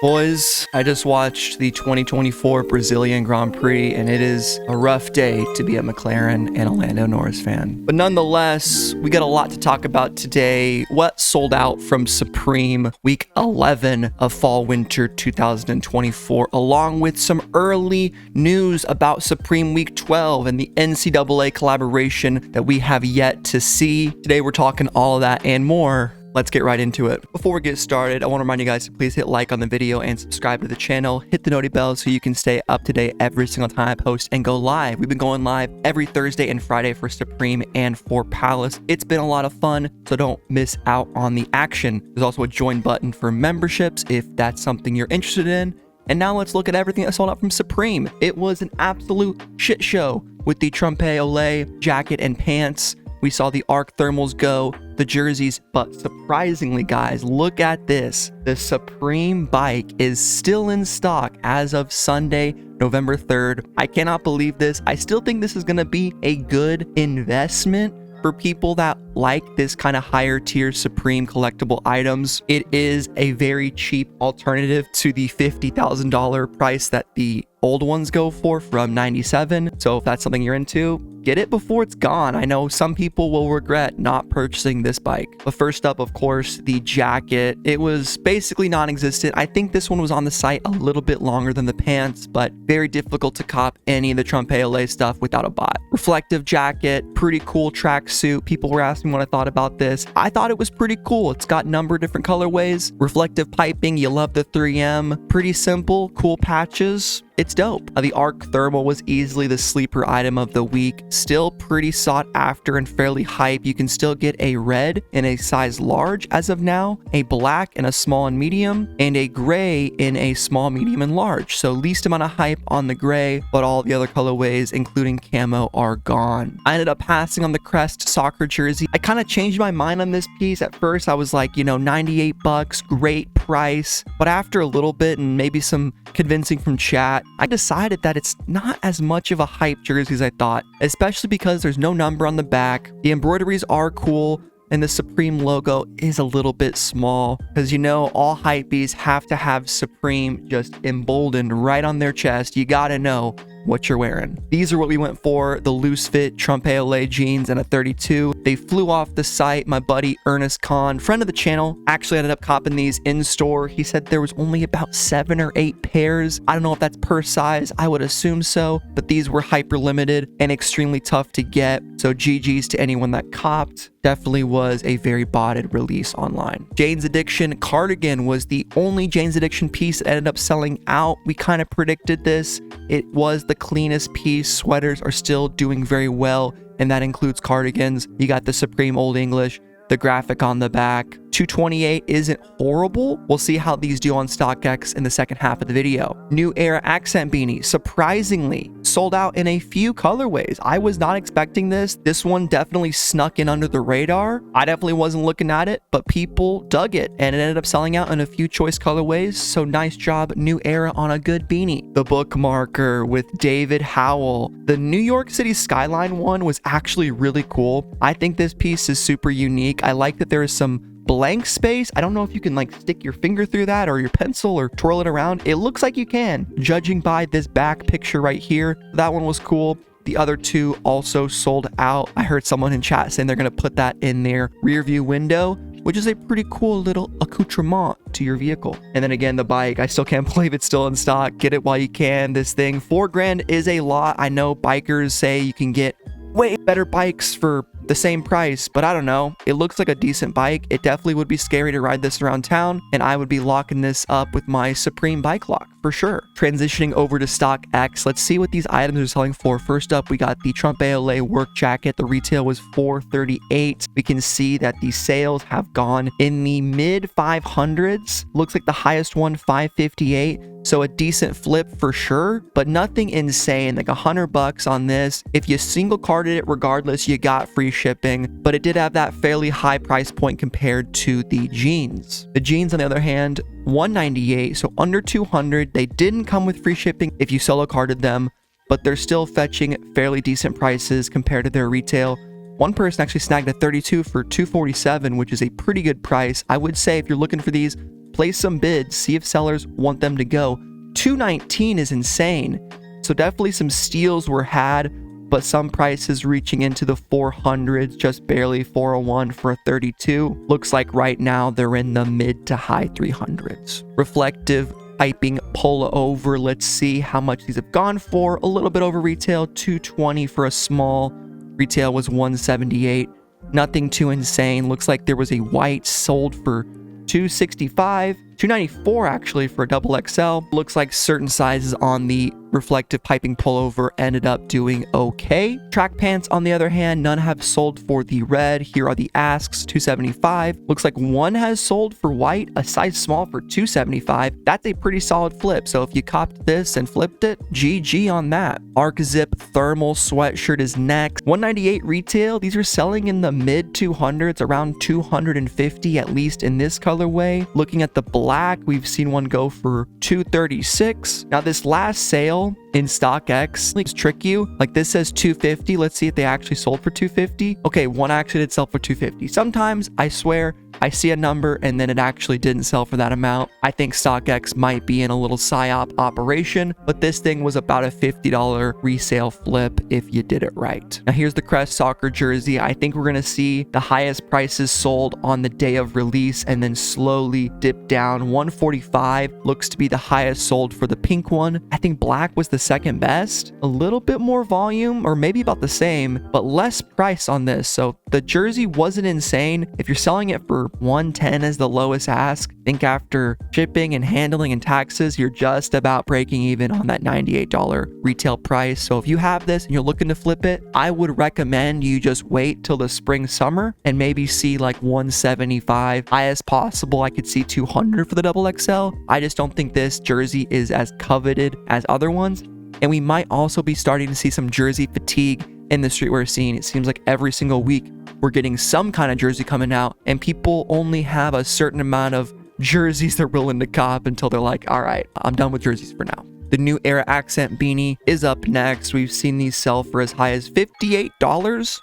Boys, I just watched the 2024 Brazilian Grand Prix, and it is a rough day to be a McLaren and a Lando Norris fan. But nonetheless, we got a lot to talk about today. What sold out from Supreme Week 11 of Fall-Winter 2024, along with some early news about Supreme Week 12 and the NCAA collaboration that we have yet to see. Today, we're talking all of that and more. Let's get right into it. Before we get started, I want to remind you guys to please hit like on the video and subscribe to the channel. Hit the noti bell so you can stay up to date every single time I post and go live. We've been going live every Thursday and Friday for Supreme and for Palace. It's been a lot of fun, so don't miss out on the action. There's also a join button for memberships if that's something you're interested in. And now let's look at everything that sold out from Supreme. It was an absolute shit show with the Trompe Olé jacket and pants. We saw the Arc Thermals go, the jerseys, but surprisingly, guys, look at this. The Supreme bike is still in stock as of Sunday, November 3rd. I cannot believe this. I still think this is going to be a good investment for people that like this kind of higher tier Supreme collectible items. It is a very cheap alternative to the $50,000 price that the old ones go for from 97. So if that's something you're into, get it before it's gone. I know some people will regret not purchasing this bike. But first up, of course, the jacket. It was basically non-existent. I think this one was on the site a little bit longer than the pants, but very difficult to cop any of the Trompe Olé stuff without a bot. Reflective jacket, pretty cool tracksuit. People were asking what I thought about this. I thought it was pretty cool. It's got a number of different colorways. Reflective piping, you love the 3M. Pretty simple, cool patches. It's dope. The Arc Thermal was easily the sleeper item of the week. Still pretty sought after and fairly hype. You can still get a red in a size large as of now, a black in a small and medium, and a gray in a small, medium, and large. So least amount of hype on the gray, but all the other colorways, including camo, are gone. I ended up passing on the Crest soccer jersey. I kind of changed my mind on this piece. At first, I was like, 98 bucks, great price. But after a little bit and maybe some convincing from chat, I decided that it's not as much of a hype jersey as I thought, especially because there's no number on the back. The embroideries are cool, and the Supreme logo is a little bit small because all hypebees have to have Supreme just emboldened right on their chest. You gotta know what you're wearing. These are what we went for: the loose fit Trompe Olé jeans and a 32. They flew off the site. My buddy Ernest Kahn, friend of the channel, actually ended up copping these in store. He said there was only about 7 or 8 pairs. I don't know if that's per size. I would assume so, but these were hyper limited and extremely tough to get. So GG's to anyone that copped. Definitely was a very botted release online. Jane's Addiction cardigan was the only Jane's Addiction piece that ended up selling out. We kind of predicted this. It was the cleanest piece. Sweaters are still doing very well, and that includes cardigans. You got the Supreme Old English, the graphic on the back. 228 isn't horrible. We'll see how these do on StockX in the second half of the video. New Era accent beanie, surprisingly, sold out in a few colorways. I was not expecting this. This one definitely snuck in under the radar. I definitely wasn't looking at it, but people dug it, and it ended up selling out in a few choice colorways. So nice job, New Era, on a good beanie. The bookmarker with David Howell. The New York City skyline one was actually really cool. I think this piece is super unique. I like that there is some blank space. I don't know if you can stick your finger through that or your pencil or twirl it around. It looks like you can, judging by this back picture right here. That one was cool. The other two also sold out. I heard someone in chat saying they're going to put that in their rear view window, which is a pretty cool little accoutrement to your vehicle. And then again, the bike, I still can't believe it's still in stock. Get it while you can. This thing, $4 grand is a lot. I know bikers say you can get way better bikes for the same price, but I don't know. It looks like a decent bike. It definitely would be scary to ride this around town, and I would be locking this up with my Supreme bike lock for sure. Transitioning over to StockX, let's see what these items are selling for. First up, we got the Trompe Olé work jacket. The retail was $438. We can see that the sales have gone in the mid 500s. Looks like the highest one, $558. So a decent flip for sure, but nothing insane. Like $100 on this. If you single carded it regardless, you got free shipping, but it did have that fairly high price point compared to the jeans. The jeans, on the other hand, $198, so under $200. They didn't come with free shipping if you solo carded them, but they're still fetching fairly decent prices compared to their retail. One person actually snagged a 32 for $247, which is a pretty good price. I would say if you're looking for these, place some bids, see if sellers want them to go. $219 is insane. So definitely some steals were had, but some prices reaching into the 400s, just barely 401 for a 32. Looks like right now they're in the mid to high 300s. Reflective piping pull over. Let's see how much these have gone for. A little bit over retail, 220 for a small. Retail was 178. Nothing too insane. Looks like there was a white sold for 265, 294 actually for a double XL. Looks like certain sizes on the reflective piping pullover ended up doing okay. Track pants, on the other hand, none have sold for the red. Here are the asks, 275. Looks like one has sold for white, a size small for 275. That's a pretty solid flip. So if you copped this and flipped it, GG on that. Arc Zip thermal sweatshirt is next. 198 retail. These are selling in the mid 200s, around 250 at least in this colorway. Looking at the black, we've seen one go for 236. Now this last sale in StockX, let's trick you. Like this says 250. Let's see if they actually sold for 250. Okay, one actually did sell for 250. Sometimes I swear I see a number and then it actually didn't sell for that amount. I think StockX might be in a little psyop operation, but this thing was about a $50 resale flip if you did it right. Now here's the Crest soccer jersey. I think we're gonna see the highest prices sold on the day of release and then slowly dip down. 145 looks to be the highest sold for the pink one. I think black was the second best. A little bit more volume, or maybe about the same, but less price on this. So the jersey wasn't insane. If you're selling it for 110 as the lowest ask, I think after shipping and handling and taxes, you're just about breaking even on that $98 retail price. So if you have this and you're looking to flip it, I would recommend you just wait till the spring summer and maybe see like 175. Highest possible, I could see 200 for the double XL. I just don't think this jersey is as coveted as other ones. And we might also be starting to see some jersey fatigue in the streetwear scene. It seems like every single week we're getting some kind of jersey coming out, and people only have a certain amount of jerseys they're willing to cop until they're like, all right, I'm done with jerseys for now. The New Era accent beanie is up next. We've seen these sell for as high as $58. $40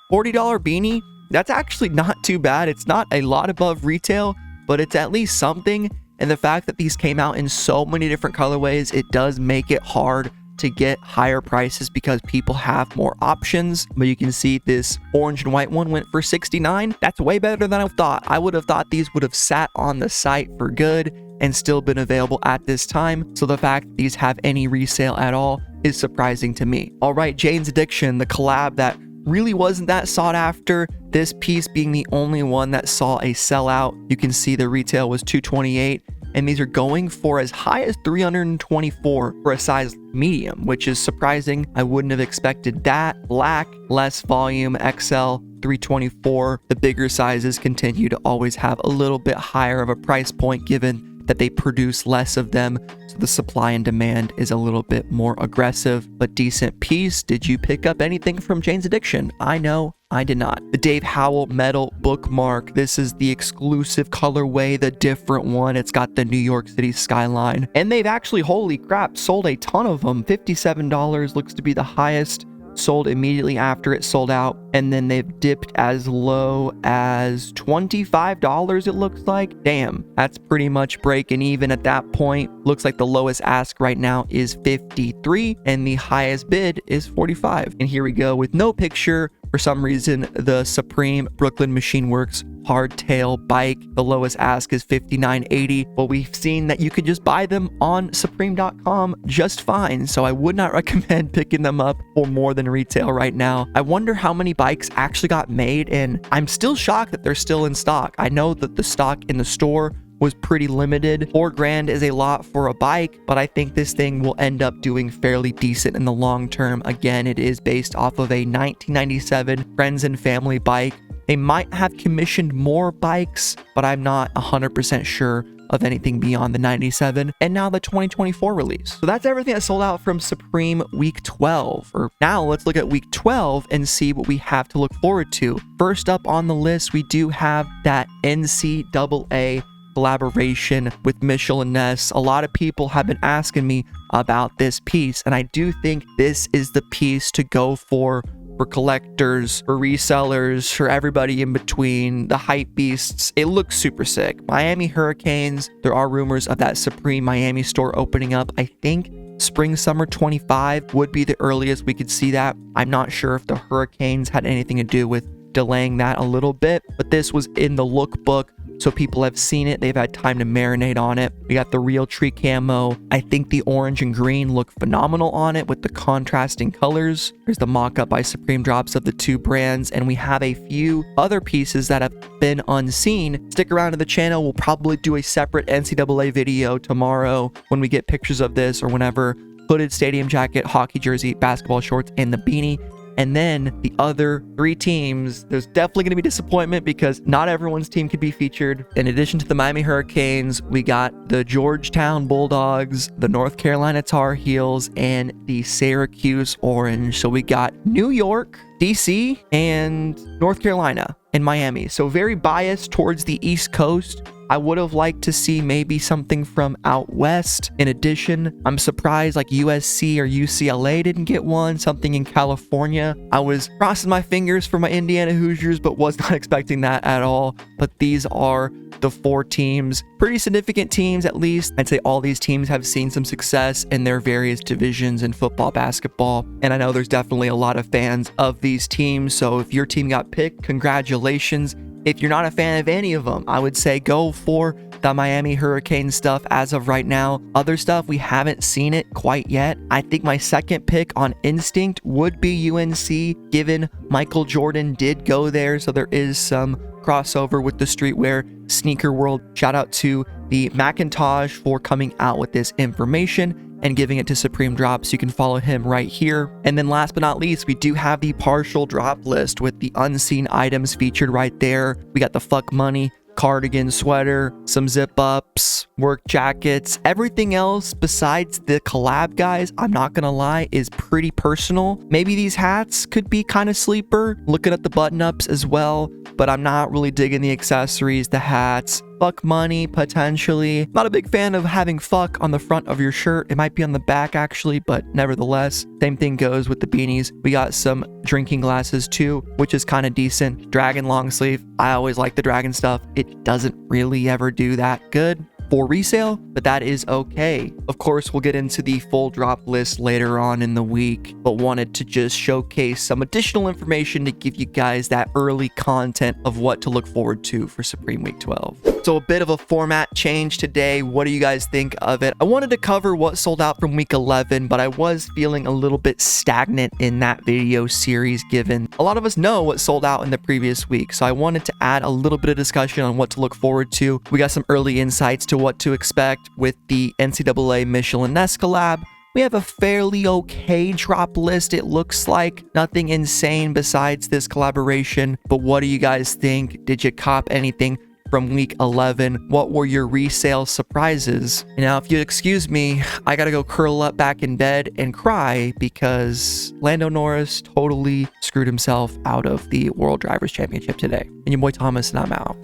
beanie. That's actually not too bad. It's not a lot above retail, but it's at least something. And the fact that these came out in so many different colorways, it does make it hard to get higher prices because people have more options. But you can see this orange and white one went for $69. That's way better than I thought. I would have thought these would have sat on the site for good and still been available at this time. So the fact that these have any resale at all is surprising to me. All right, Jane's Addiction, the collab that really wasn't that sought after, this piece being the only one that saw a sellout. You can see the retail was $228. And these are going for as high as $324 for a size medium, which is surprising. I wouldn't have expected that. Black, less volume, XL, $324. The bigger sizes continue to always have a little bit higher of a price point given that they produce less of them. So the supply and demand is a little bit more aggressive, but decent piece. Did you pick up anything from Jane's Addiction? I know I did not. The Dave Howell metal bookmark. This is the exclusive colorway, the different one. It's got the New York City skyline. And they've actually, holy crap, sold a ton of them. $57 looks to be the highest. Sold immediately after it sold out. And then they've dipped as low as $25, it looks like. Damn, that's pretty much breaking even at that point. Looks like the lowest ask right now is $53 and the highest bid is $45. And here we go with no picture. For some reason, the Supreme Brooklyn Machine Works hardtail bike, the lowest ask is $59.80. Well, we've seen that you could just buy them on supreme.com just fine. So I would not recommend picking them up for more than retail right now. I wonder how many bikes actually got made, and I'm still shocked that they're still in stock. I know that the stock in the store was pretty limited. $4,000 is a lot for a bike, but I think this thing will end up doing fairly decent in the long term. Again, it is based off of a 1997 friends and family bike. They might have commissioned more bikes, but I'm not 100% sure of anything beyond the 97 and now the 2024 release. So that's everything that sold out from Supreme week 12. Or now let's look at week 12 and see what we have to look forward to. First up on the list, we do have that NCAA collaboration with Mitchell and Ness. A lot of people have been asking me about this piece, and I do think this is the piece to go for for collectors, for resellers, for everybody in between, the hype beasts. It looks super sick. Miami Hurricanes, there are rumors of that Supreme Miami store opening up. I think spring summer 25 would be the earliest we could see that. I'm not sure if the Hurricanes had anything to do with delaying that a little bit, but this was in the lookbook, so people have seen it. They've had time to marinate on it. We got the real tree camo. I think the orange and green look phenomenal on it with the contrasting colors. There's the mock-up by Supreme drops of the two brands, and we have a few other pieces that have been unseen. Stick around to the channel. We'll probably do a separate NCAA video tomorrow when we get pictures of this or whenever. Hooded stadium jacket, hockey jersey, basketball shorts, and the beanie. And then the other three teams, there's definitely going to be disappointment because not everyone's team could be featured. In addition to the Miami Hurricanes, we got the Georgetown Bulldogs, the North Carolina Tar Heels, and the Syracuse Orange. So we got New York, DC, and North Carolina and Miami. So very biased towards the East Coast. I would have liked to see maybe something from out west. In addition, I'm surprised like USC or UCLA didn't get one, something in California. I was crossing my fingers for my Indiana Hoosiers, but was not expecting that at all. But these are the four teams, pretty significant teams at least. I'd say all these teams have seen some success in their various divisions in football, basketball, and I know there's definitely a lot of fans of these teams. So if your team got picked, congratulations. If you're not a fan of any of them, I would say go for the Miami Hurricane stuff as of right now. Other stuff, we haven't seen it quite yet. I think my second pick on instinct would be UNC, given Michael Jordan did go there, so there is some crossover with the streetwear sneaker world. Shout out to the Macintosh for coming out with this information and giving it to Supreme Drops. You can follow him right here. And then last but not least, we do have the partial drop list with the unseen items featured right there. We got the Fuck Money cardigan sweater, some zip ups, work jackets. Everything else besides the collab guys, I'm not gonna lie, is pretty personal. Maybe these hats could be kind of sleeper, looking at the button ups as well, but I'm not really digging the accessories, the hats. Fuck Money, potentially. Not a big fan of having fuck on the front of your shirt. It might be on the back actually, but nevertheless. Same thing goes with the beanies. We got some drinking glasses too, which is kind of decent. Dragon long sleeve. I always like the dragon stuff. It doesn't really ever do that good for resale, but that is okay. Of course, we'll get into the full drop list later on in the week, but wanted to just showcase some additional information to give you guys that early content of what to look forward to for Supreme Week 12. So a bit of a format change today. What do you guys think of it? I wanted to cover what sold out from week 11, but I was feeling a little bit stagnant in that video series, given a lot of us know what sold out in the previous week. So I wanted to add a little bit of discussion on what to look forward to. We got some early insights to what to expect with the NCAA Michelin Ness collab. We have a fairly okay drop list, it looks like. Nothing insane besides this collaboration. But what do you guys think? Did you cop anything from week 11? What were your resale surprises? Now, if you excuse me, I gotta go curl up back in bed and cry because Lando Norris totally screwed himself out of the World Drivers' Championship today. And your boy Thomas, and I'm out.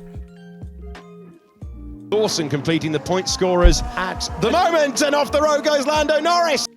Dawson completing the point scorers at the moment, and off the road goes Lando Norris.